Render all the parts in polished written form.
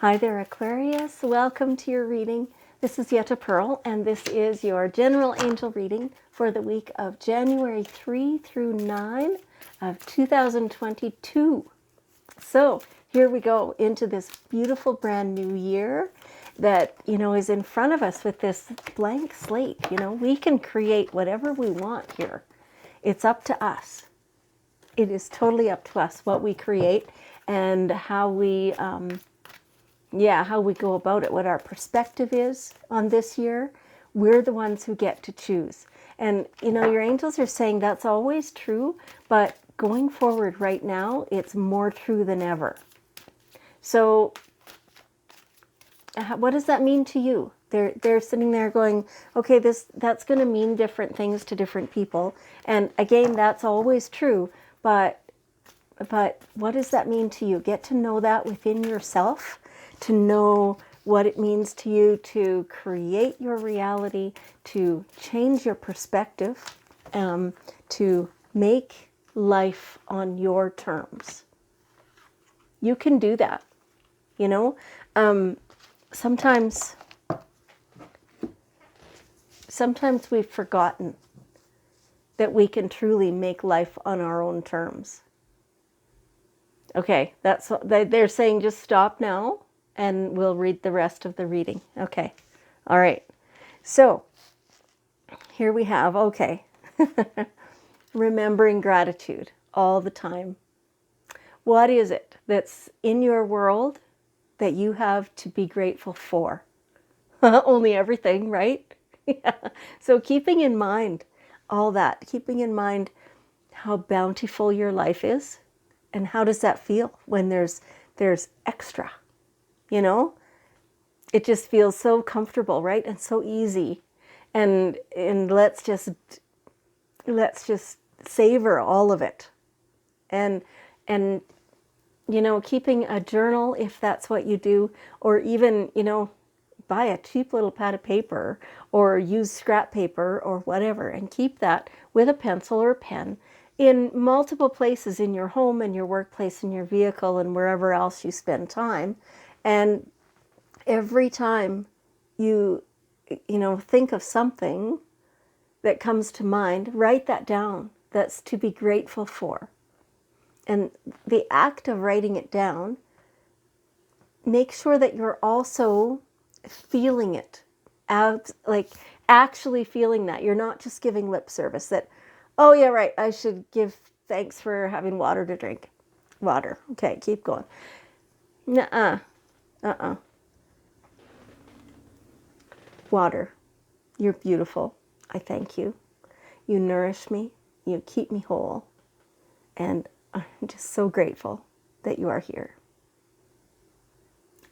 Hi there, Aquarius. Welcome to your reading. This is Yetta Pearl, and this is your general angel reading for the week of January 3 through 9 of 2022. So here we go into this beautiful brand new year that, is in front of us with this blank slate. We can create whatever we want here. It's up to us. It is totally up to us what we create and how we go about it, what our perspective is on this year. We're the ones who get to choose. And, your angels are saying that's always true, but going forward right now, it's more true than ever. So what does that mean to you? They're sitting there going, okay, that's going to mean different things to different people. And again, that's always true, but what does that mean to you? Get to know that within yourself, to know what it means to you to create your reality, to change your perspective, to make life on your terms. You can do that. Sometimes we've forgotten that we can truly make life on our own terms. Okay, they're saying just stop now and we'll read the rest of the reading. Okay, all right. So here we have, remembering gratitude all the time. What is it that's in your world that you have to be grateful for? Only everything, right? Yeah. So keeping in mind all that, keeping in mind how bountiful your life is, and how does that feel when there's extra, It just feels so comfortable, right? And so easy. And let's just savor all of it. And keeping a journal, if that's what you do, or even, buy a cheap little pad of paper or use scrap paper or whatever, and keep that with a pencil or a pen in multiple places in your home and your workplace and your vehicle and wherever else you spend time. And every time you think of something that comes to mind, write that down. That's to be grateful for. And the act of writing it down, make sure that you're also feeling it, like actually feeling that. You're not just giving lip service that, oh yeah, right, I should give thanks for having water to drink. Water. Okay, keep going. Nuh-uh. Water. You're beautiful. I thank you. You nourish me. You keep me whole. And I'm just so grateful that you are here.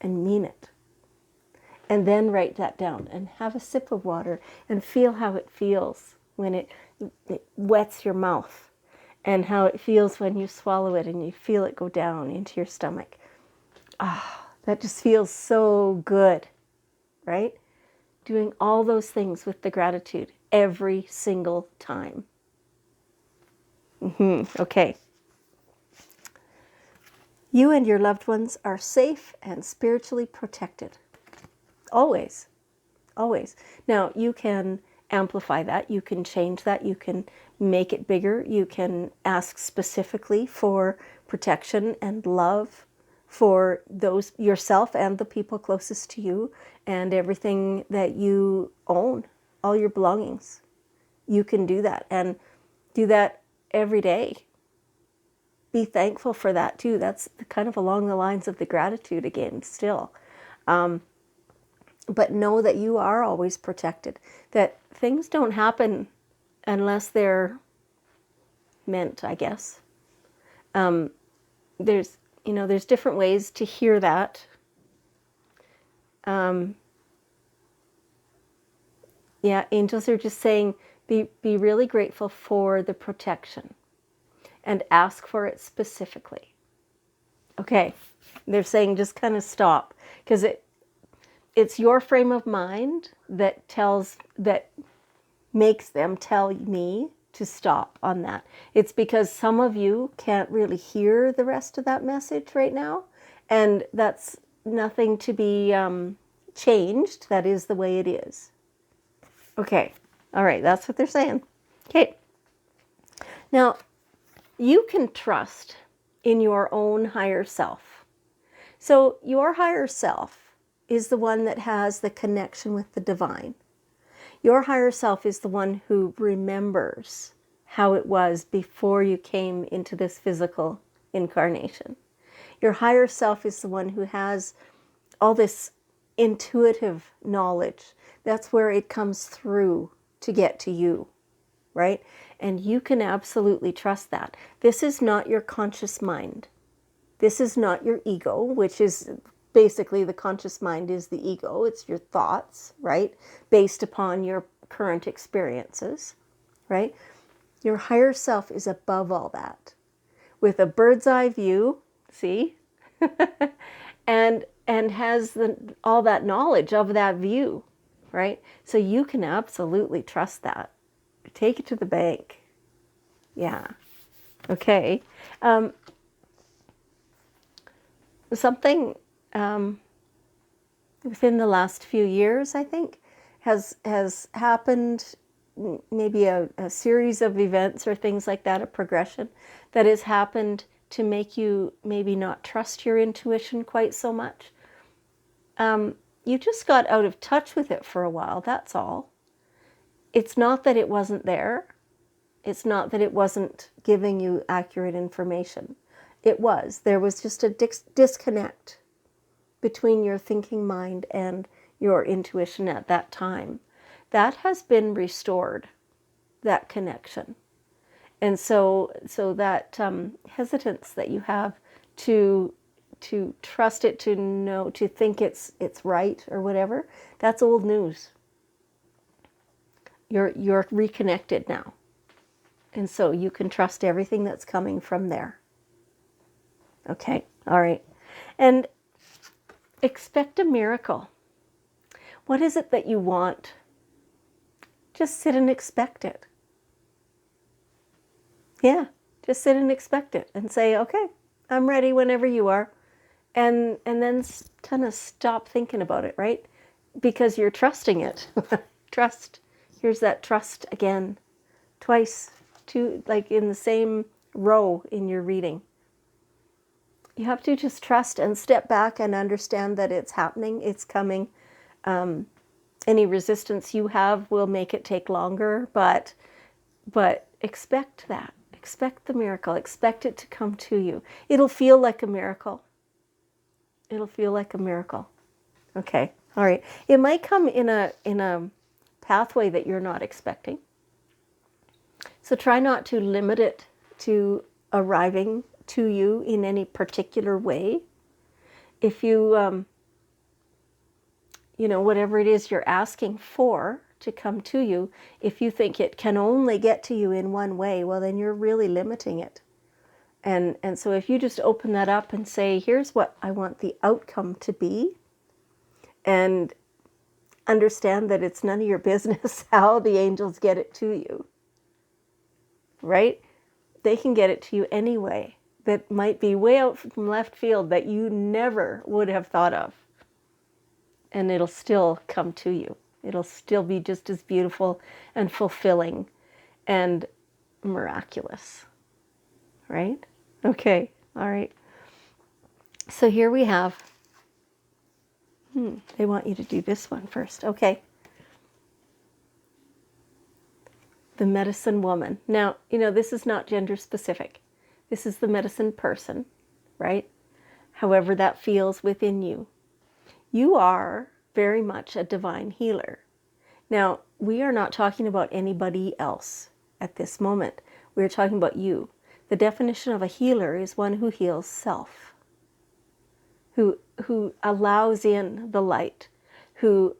And mean it. And then write that down and have a sip of water and feel how it feels when it wets your mouth, and how it feels when you swallow it and you feel it go down into your stomach. That just feels so good, right? Doing all those things with the gratitude every single time. Okay. You and your loved ones are safe and spiritually protected. Always. Always. Now, you can amplify that. You can change that. You can make it bigger. You can ask specifically for protection and love for those, yourself and the people closest to you, and everything that you own, all your belongings. You can do that, and do that every day. Be thankful for that too. That's kind of along the lines of the gratitude again still. But know that you are always protected, that things don't happen unless they're meant, I guess. There's different ways to hear that. Angels are just saying, be really grateful for the protection and ask for it specifically. Okay, they're saying just kind of stop, because it's your frame of mind that makes them tell me to stop on that. It's because some of you can't really hear the rest of that message right now, and that's nothing to be changed. That is the way it is. Okay. All right. That's what they're saying. Okay. Now, you can trust in your own higher self. So your higher self is the one that has the connection with the divine. Your higher self is the one who remembers how it was before you came into this physical incarnation. Your higher self is the one who has all this intuitive knowledge. That's where it comes through to get to you, right? And you can absolutely trust that. This is not your conscious mind. This is not your ego, which is basically the conscious mind is the ego. It's your thoughts, right? Based upon your current experiences, right? Your higher self is above all that with a bird's eye view, see? and has all that knowledge of that view, right? So you can absolutely trust that. Take it to the bank. Yeah. Okay. Something within the last few years, I think, has happened, maybe a series of events or things like that, a progression that has happened to make you maybe not trust your intuition quite so much. You just got out of touch with it for a while, that's all. It's not that it wasn't there. It's not that it wasn't giving you accurate information. It was. There was just a disconnect between your thinking mind and your intuition at that time. That has been restored, that connection. And so that hesitance that you have to trust it, to know, to think it's right or whatever, that's old news. You're reconnected now. And so you can trust everything that's coming from there. Okay, all right. And expect a miracle. What is it that you want? Just sit and expect it. Yeah, just sit and expect it and say, okay, I'm ready whenever you are. And then kind of stop thinking about it, right? Because you're trusting it. Trust. Here's that trust again. Twice, two, like in the same row in your reading. You have to just trust and step back and understand that it's happening, it's coming. Any resistance you have will make it take longer, but expect that. Expect the miracle. Expect it to come to you. It'll feel like a miracle. It'll feel like a miracle. Okay. All right. It might come in a pathway that you're not expecting. So try not to limit it to arriving to you in any particular way. If you, whatever it is you're asking for to come to you, if you think it can only get to you in one way, well, then you're really limiting it. And so if you just open that up and say, here's what I want the outcome to be, and understand that it's none of your business how the angels get it to you, right? They can get it to you anyway. That might be way out from left field that you never would have thought of. And it'll still come to you. It'll still be just as beautiful and fulfilling and miraculous. Right? Okay. All right. So here we have, they want you to do this one first. Okay. The medicine woman. Now, this is not gender specific. This is the medicine person, right? However that feels within you. You are very much a divine healer. Now, we are not talking about anybody else at this moment. We're talking about you. The definition of a healer is one who heals self, who allows in the light, who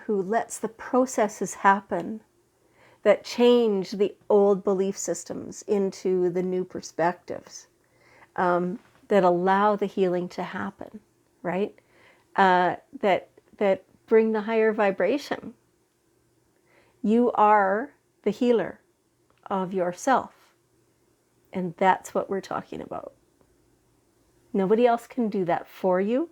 lets the processes happen that change the old belief systems into the new perspectives, that allow the healing to happen, right? That bring the higher vibration. You are the healer of yourself. And that's what we're talking about. Nobody else can do that for you.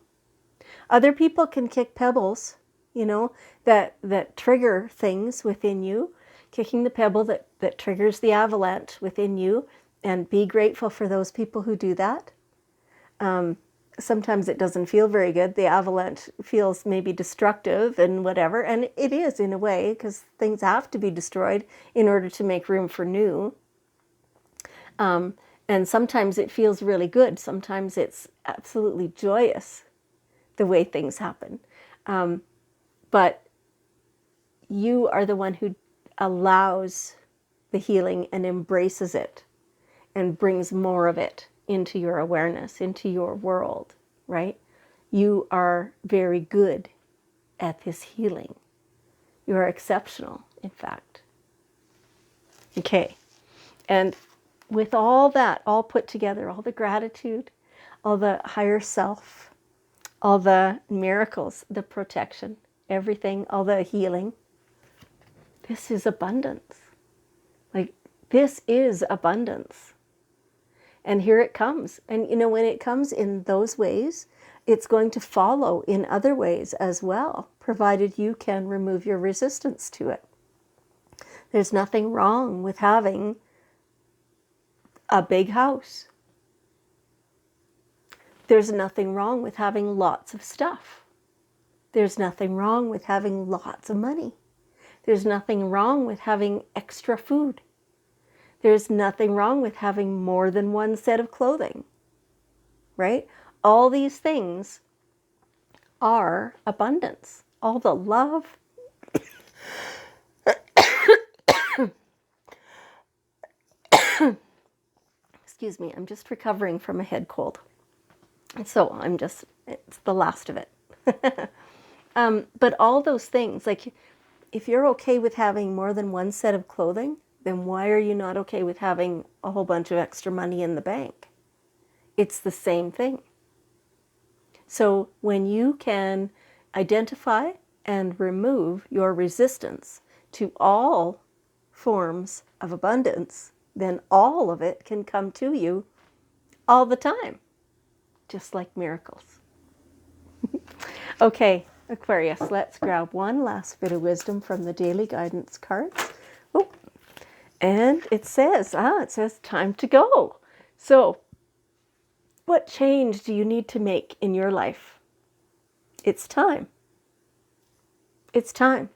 Other people can kick pebbles, that trigger things within you. Kicking the pebble that triggers the avalanche within you, and be grateful for those people who do that. Sometimes it doesn't feel very good. The avalanche feels maybe destructive and whatever, and it is in a way, because things have to be destroyed in order to make room for new. And sometimes it feels really good. Sometimes it's absolutely joyous the way things happen. But you are the one who allows the healing and embraces it and brings more of it into your awareness, into your world, right? You are very good at this healing. You are exceptional, in fact. Okay. And with all that all put together, all the gratitude, all the higher self, all the miracles, the protection, everything, all the healing, this is abundance. Like, this is abundance. And here it comes. And when it comes in those ways, it's going to follow in other ways as well, provided you can remove your resistance to it. There's nothing wrong with having a big house. There's nothing wrong with having lots of stuff. There's nothing wrong with having lots of money. There's nothing wrong with having extra food. There's nothing wrong with having more than one set of clothing, right? All these things are abundance. All the love, excuse me, I'm just recovering from a head cold. So it's the last of it. But all those things, like, if you're okay with having more than one set of clothing, then why are you not okay with having a whole bunch of extra money in the bank? It's the same thing. So when you can identify and remove your resistance to all forms of abundance, then all of it can come to you all the time, just like miracles. Okay, Aquarius, let's grab one last bit of wisdom from the daily guidance cards. Oh, and it says time to go. So, what change do you need to make in your life? It's time. It's time.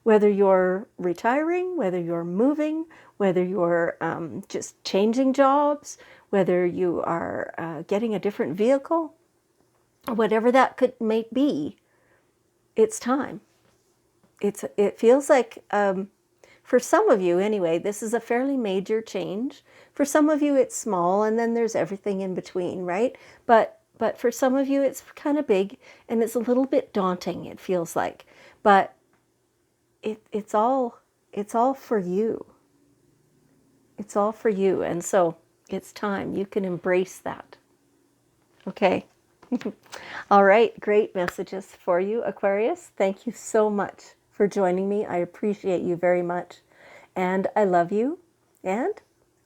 Whether you're retiring, whether you're moving, whether you're just changing jobs, whether you are getting a different vehicle, whatever that may be, it's time. It feels like, for some of you anyway, this is a fairly major change. For some of you, it's small, and then there's everything in between, right? But for some of you, it's kind of big, and it's a little bit daunting, it feels like. But it's all for you. It's all for you, and so it's time. You can embrace that. Okay. All right, great messages for you, Aquarius. Thank you so much for joining me. I appreciate you very much, and I love you, and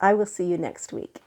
I will see you next week.